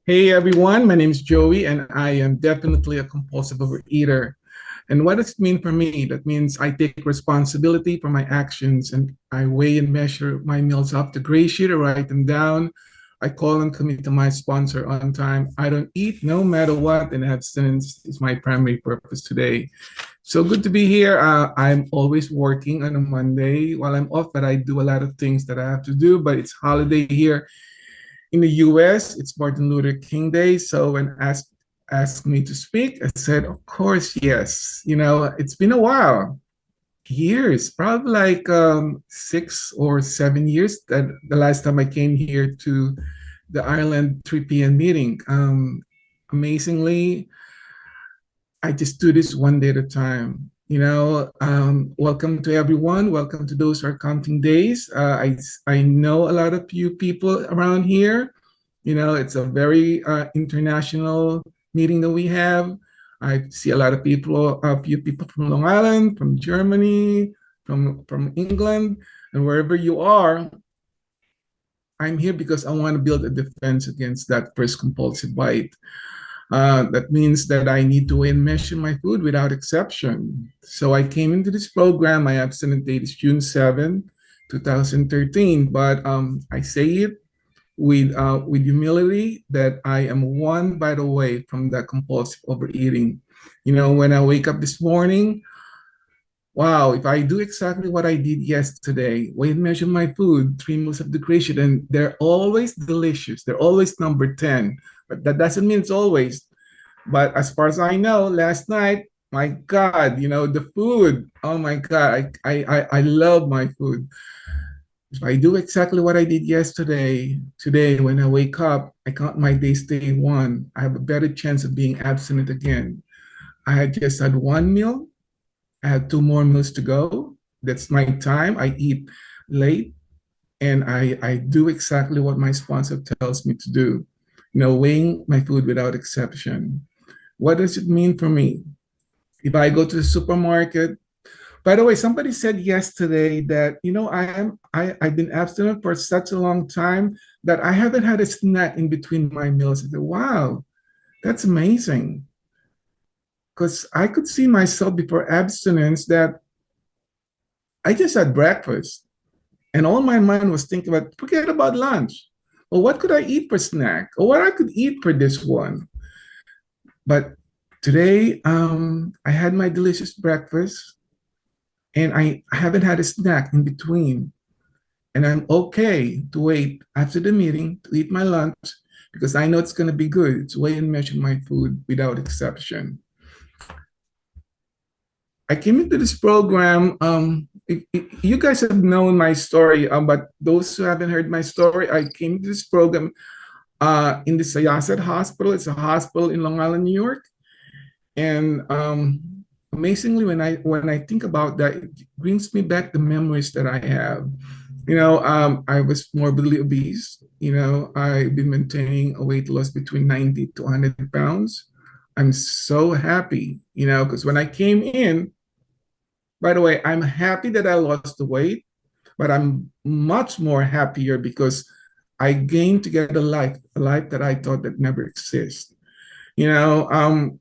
Hey everyone, my name is Joey, and I am definitely a compulsive overeater. And what does it mean for me? That means I take responsibility for my actions and I weigh and measure my meals up to GreySheeter, write them down. I call and commit to my sponsor on time. I don't eat no matter what, and abstinence is my primary purpose today. So good to be here. I'm always working on a Monday while I'm off, but I do a lot of things that I have to do. But it's holiday here in the US, it's Martin Luther King Day. So when asked me to speak, I said, of course, yes. It's been a while, years, probably like 6 or 7 years that the last time I came here to the Ireland 3 p.m. meeting. Amazingly, I just do this one day at a time. Welcome to everyone. Welcome to those who are counting days. I know a lot of you people around here. It's a very international meeting that we have. I see a lot of people, a few people from Long Island, from Germany, from England, and wherever you are. I'm here because I want to build a defense against that first compulsive bite. That means that I need to weigh and measure my food without exception. So I came into this program. My abstinence date is June 7, 2013. But I say it with humility that I am one bite away from that compulsive overeating. When I wake up this morning, wow, if I do exactly what I did yesterday, weigh and measure my food, 3 meals of degradation, and they're always delicious. They're always number 10. But that doesn't mean it's always. But as far as I know, last night, my God, the food. Oh my God, I love my food. If I do exactly what I did yesterday, today when I wake up, I count my days day one. I have a better chance of being abstinent again. I had just had one meal. I have 2 more meals to go. That's my time. I eat late and I do exactly what my sponsor tells me to do, weighing my food without exception. What does it mean for me? If I go to the supermarket, by the way, somebody said yesterday that, I've been abstinent for such a long time that I haven't had a snack in between my meals. I said, wow, that's amazing. Because I could see myself before abstinence that I just had breakfast and all my mind was thinking about, forget about lunch. Or what could I eat for snack? Or what I could eat for this one. But today, I had my delicious breakfast and I haven't had a snack in between. And I'm okay to wait after the meeting to eat my lunch because I know it's going to be good. It's weigh and measure my food without exception. I came into this program. You guys have known my story, but those who haven't heard my story, I came to this program in the Sayasat Hospital. It's a hospital in Long Island, New York. And amazingly, when I think about that, it brings me back the memories that I have. I was morbidly obese. I've been maintaining a weight loss between 90 to 100 pounds. I'm so happy, because when I came in, by the way, I'm happy that I lost the weight, but I'm much more happier because I gained to get a life that I thought that never exists. You know, um,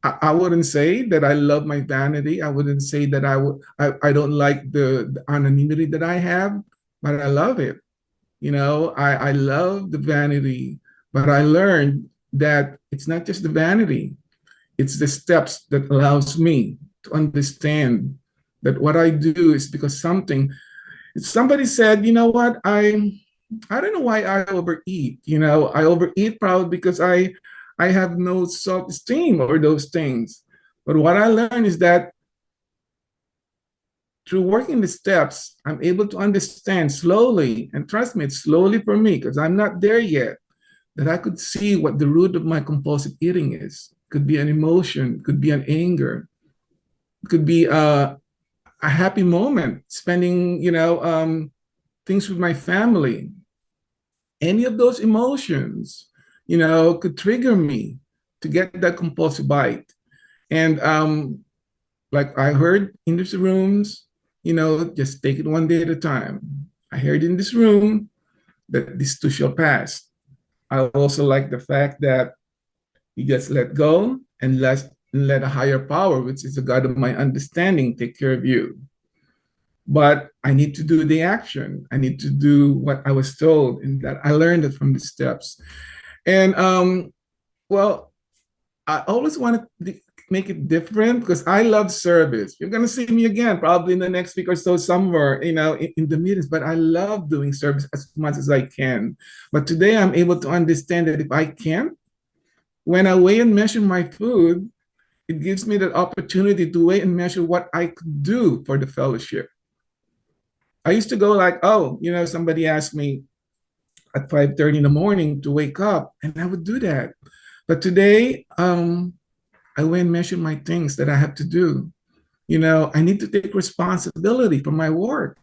I wouldn't say that I love my vanity. I wouldn't say that I don't like the anonymity that I have, but I love it. I love the vanity, but I learned that it's not just the vanity, it's the steps that allows me to understand that what I do is because something, somebody said, you know what, I don't know why I overeat. I overeat probably because I have no self-esteem or those things. But what I learned is that through working the steps, I'm able to understand slowly, and trust me, it's slowly for me because I'm not there yet, that I could see what the root of my compulsive eating is. Could be an emotion, could be an anger, could be a happy moment, spending, things with my family. Any of those emotions, could trigger me to get that compulsive bite. And like I heard in these rooms, just take it one day at a time. I heard in this room that this too shall pass. I also like the fact that you just let go and let a higher power, which is the God of my understanding, take care of you. But I need to do the action. I need to do what I was told, and that I learned it from the steps. And well, I always want to make it different because I love service. You're gonna see me again, probably in the next week or so, somewhere, in the meetings. But I love doing service as much as I can. But today I'm able to understand that if I can't, when I weigh and measure my food, it gives me the opportunity to weigh and measure what I could do for the fellowship. I used to go like, oh, somebody asked me at 5:30 in the morning to wake up, and I would do that. But today, I weigh and measure my things that I have to do. I need to take responsibility for my work.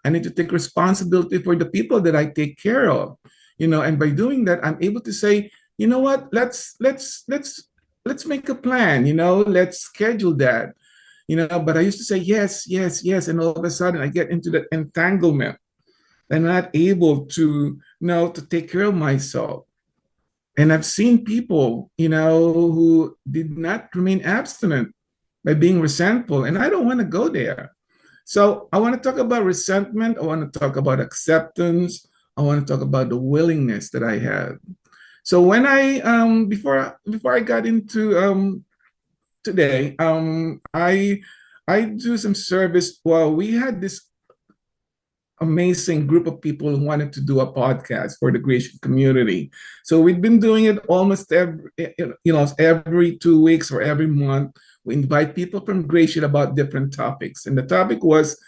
I need to take responsibility for the people that I take care of. And by doing that, I'm able to say, you know what, let's make a plan, let's schedule that. But I used to say yes, yes, yes, and all of a sudden I get into that entanglement. I'm not able to take care of myself. And I've seen people, who did not remain abstinent by being resentful, and I don't want to go there. So I want to talk about resentment. I want to talk about acceptance. I want to talk about the willingness that I have. So when I before I got into today, I do some service. Well, we had this amazing group of people who wanted to do a podcast for the GreySheet community. So we've been doing it almost every 2 weeks or every month. We invite people from GreySheet about different topics, and the topic was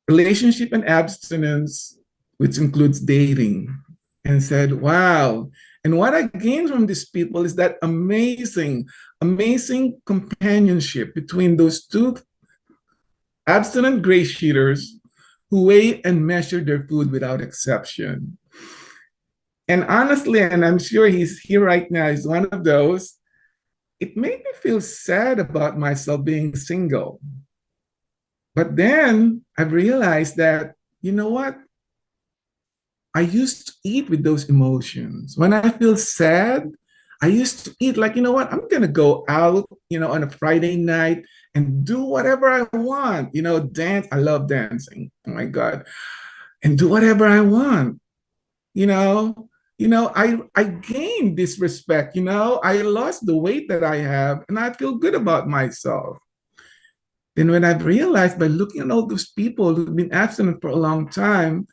relationship and abstinence, which includes dating. And said, wow. And what I gained from these people is that amazing, amazing companionship between those two abstinent GreySheeters who weigh and measure their food without exception. And honestly, and I'm sure he's here right now, he's one of those, it made me feel sad about myself being single. But then I've realized that, you know what? I used to eat with those emotions. When I feel sad, I used to eat like, you know what? I'm going to go out, on a Friday night and do whatever I want, dance. I love dancing. Oh my God. And do whatever I want, you know. I gained this respect, I lost the weight that I have and I feel good about myself. Then when I've realized by looking at all those people who've been abstinent for a long time,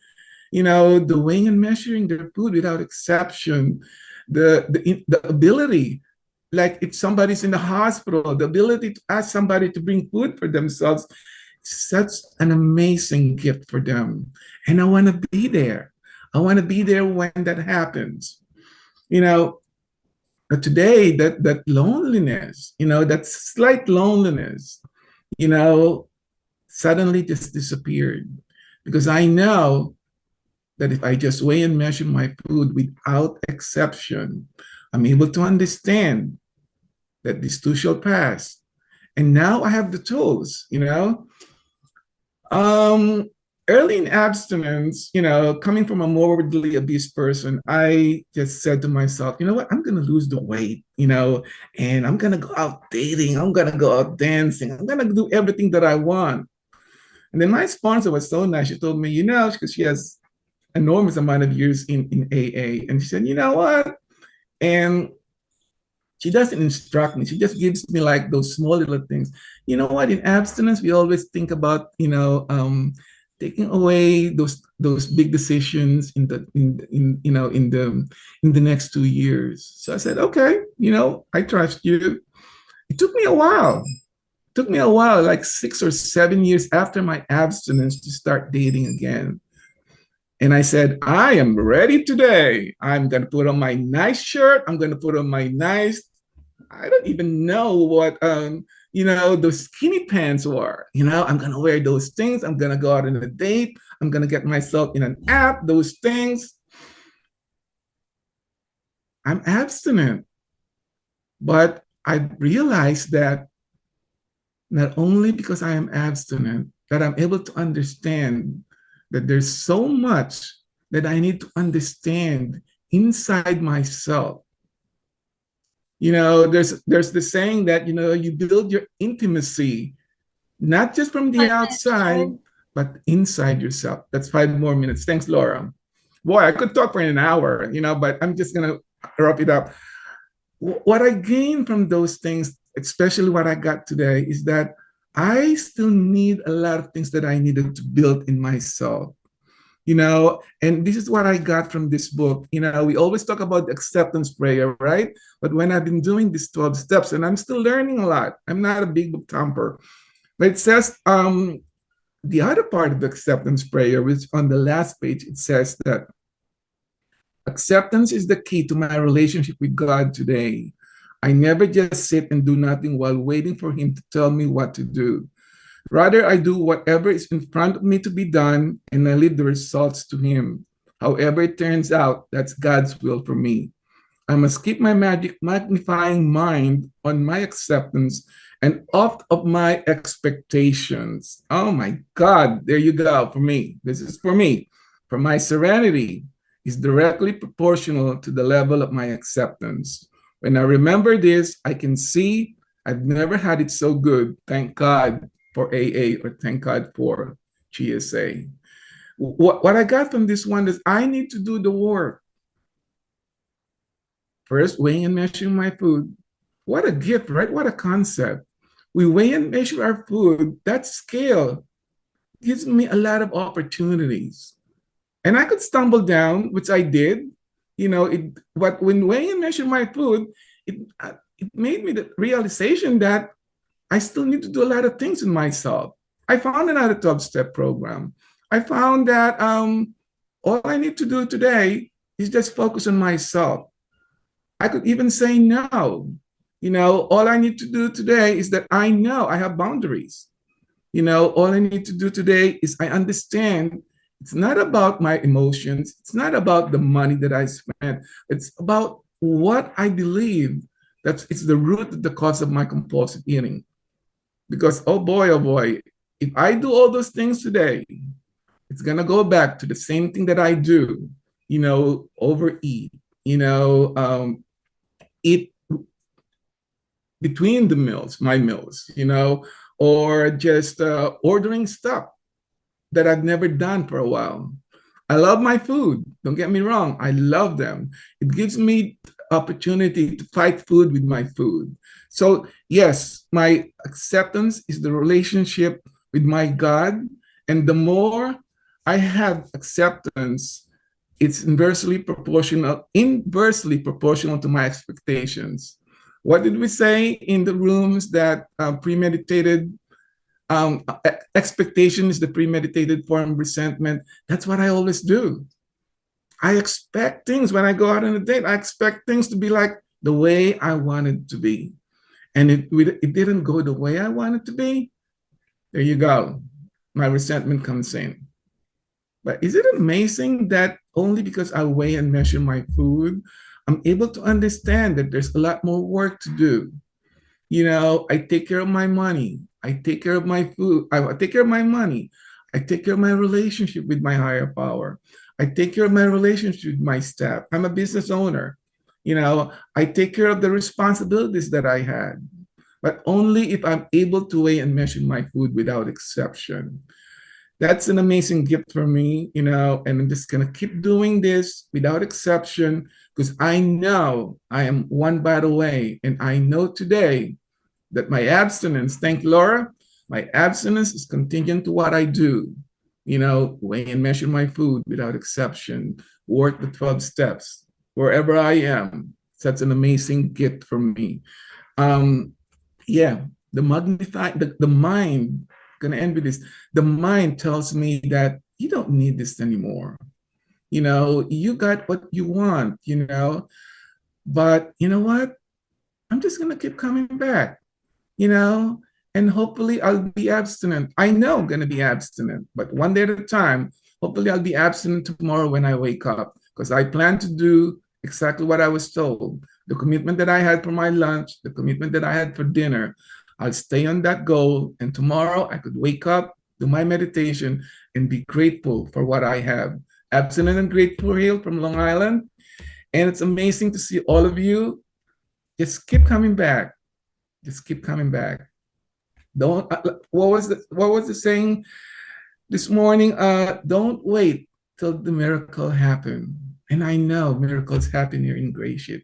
the weighing and measuring their food without exception, the ability, like if somebody's in the hospital, the ability to ask somebody to bring food for themselves, such an amazing gift for them. And I want to be there. I want to be there when that happens. But today, that loneliness, that slight loneliness, you know, suddenly just disappeared because I know that if I just weigh and measure my food without exception, I'm able to understand that this too shall pass. And now I have the tools. Um, Early in abstinence, coming from a morbidly obese person, I just said to myself, you know what, I'm going to lose the weight, and I'm going to go out dating. I'm going to go out dancing. I'm going to do everything that I want. And then my sponsor was so nice. She told me, because she has enormous amount of years in AA. And she said, you know what? And she doesn't instruct me. She just gives me like those small little things. You know what? In abstinence, we always think about, taking away those big decisions in the next 2 years. So I said, okay, I trust you. It took me a while. It took me a while, like 6 or 7 years after my abstinence, to start dating again. And I said, I am ready today. I'm going to put on my nice shirt. I'm going to put on my nice, I don't even know what, those skinny pants were. I'm going to wear those things. I'm going to go out on a date. I'm going to get myself in an app, those things. I'm abstinent. But I realized that not only because I am abstinent, that I'm able to understand that there's so much that I need to understand inside myself. You know, there's the saying that, you know, you build your intimacy, not just from the outside, but inside yourself. That's 5 more minutes. Thanks, Laura. Boy, I could talk for an hour, you know, but I'm just going to wrap it up. What I gained from those things, especially what I got today, is that I still need a lot of things that I needed to build in myself. You know, and this is what I got from this book. You know, we always talk about the acceptance prayer, right? But when I've been doing these 12 steps, and I'm still learning a lot, I'm not a big book thumper, but it says the other part of the acceptance prayer, which on the last page, it says that acceptance is the key to my relationship with God today. I never just sit and do nothing while waiting for Him to tell me what to do. Rather, I do whatever is in front of me to be done, and I leave the results to Him. However it turns out, that's God's will for me. I must keep my magnifying mind on my acceptance and off of my expectations. Oh my God, there you go for me. This is for me. For my serenity is directly proportional to the level of my acceptance. When I remember this, I can see I've never had it so good. Thank God for AA, or thank God for GSA. What I got from this one is I need to do the work. First, weighing and measuring my food. What a gift, right? What a concept. We weigh and measure our food. That scale gives me a lot of opportunities. And I could stumble down, which I did. You know, but when weighing and measuring my food, it made me the realization that I still need to do a lot of things in myself. I found another 12-step program. I found that all I need to do today is just focus on myself. I could even say no. You know, all I need to do today is that I know I have boundaries. You know, all I need to do today is I understand it's not about my emotions. It's not about the money that I spent. It's about what I believe that it's the root of the cause of my compulsive eating. Because, oh boy, if I do all those things today, it's going to go back to the same thing that I do, you know, overeat, you know, eat between the meals, my meals, you know, or just ordering stuff that I've never done for a while. I love my food. Don't get me wrong. I love them. It gives me opportunity to fight food with my food. So yes, my acceptance is the relationship with my God. And the more I have acceptance, it's inversely proportional to my expectations. What did we say in the rooms that premeditated expectation is the premeditated form of resentment? That's what I always do. I expect things when I go out on a date. I expect things to be like the way I want it to be. And it didn't go the way I want it to be. There you go. My resentment comes in. But is it amazing that only because I weigh and measure my food, I'm able to understand that there's a lot more work to do. You know, I take care of my money. I take care of my food. I take care of my money. I take care of my relationship with my higher power. I take care of my relationship with my staff. I'm a business owner. You know, I take care of the responsibilities that I had, but only if I'm able to weigh and measure my food without exception. That's an amazing gift for me, you know, and I'm just going to keep doing this without exception because I know I am one bite away. And I know today that my abstinence, thank you, Laura, my abstinence is contingent to what I do. You know, weigh and measure my food without exception, work the 12 steps, wherever I am. That's an amazing gift for me. Yeah, the mind, gonna end with this. The mind tells me that you don't need this anymore. You know, you got what you want, you know, but you know what? I'm just gonna keep coming back, you know, and hopefully I'll be abstinent. I know I'm gonna be abstinent, but one day at a time. Hopefully I'll be abstinent tomorrow when I wake up because I plan to do exactly what I was told. The commitment that I had for my lunch, the commitment that I had for dinner, I'll stay on that goal. And tomorrow I could wake up, do my meditation, and be grateful for what I have. Abstinent and grateful, Hill from Long Island. And it's amazing to see all of you. Just keep coming back. Just keep coming back. Don't, what was the saying this morning? Don't wait till the miracle happen. And I know miracles happen here in Grey Sheet.